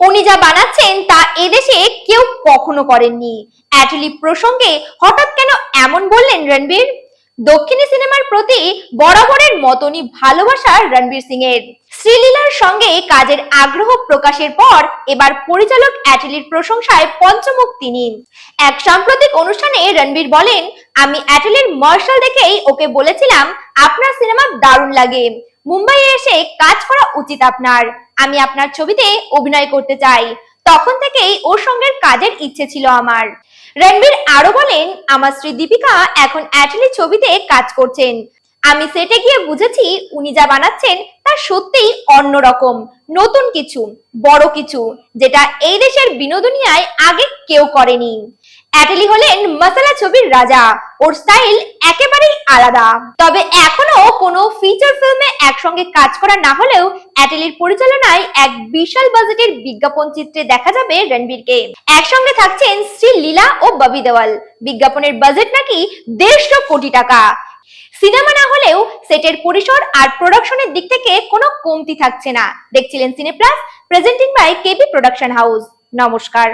উনি যা বানাচ্ছেন তা এদেশে কেউ কখনো করেননি। অ্যাটলি প্রসঙ্গে হঠাৎ কেন এমন বললেন রণবীর? দক্ষিণী সিনেমার প্রতি বরাবরের মতনই ভালোবাসা রণবীর সিং এর। শ্রীলীলার সঙ্গে কাজের আগ্রহ প্রকাশের পর এবার পরিচালক অ্যাটলির প্রশংসায় পঞ্চমুখ তিনি। এক সাম্প্রতিক অনুষ্ঠানে রণবীর বলেন, আমি অ্যাটলির মার্শাল দেখেই ওকে বলেছিলাম আপনার সিনেমা দারুণ লাগে, মুম্বাইয়ে এসে কাজ করা উচিত আপনার, আমি আপনার ছবিতে অভিনয় করতে চাই। তখন থেকেই ওর সঙ্গে কাজের ইচ্ছে ছিল আমার। রণবীর আরো বলেন, আমার স্ত্রী দীপিকা এখন অ্যাটলি ছবিতে কাজ করছেন। আমি সেটে গিয়ে বুঝেছি উনি যা বানাচ্ছেন তা সত্যিই অন্যরকম, নতুন কিছু, বড় কিছু, যেটা এই দেশের বিনোদনিয়ায় আগে কেউ করেনি। অ্যাটলি হলেন মশালা ছবির রাজা, ওর স্টাইল একেবারেই আলাদা। তবে এখনো কোনো ফিচার ফিল্মে একসঙ্গে কাজ করা না হলেও অ্যাটলির পরিচালনায় এক বিশাল বাজেটের বিজ্ঞাপন চিত্রে দেখা যাবে রণবীরকে। একসঙ্গে থাকছেন শ্রীলীলা ও ববি দেওয়াল। বিজ্ঞাপনের বাজেট নাকি 150 কোটি টাকা। সিনেমা না হলেও সেটের পরিসর আর প্রোডাকশনের দিক থেকে কোনো কমতি থাকছে না। দেখছিলেন cine plus, presenting by KB production house. নমস্কার।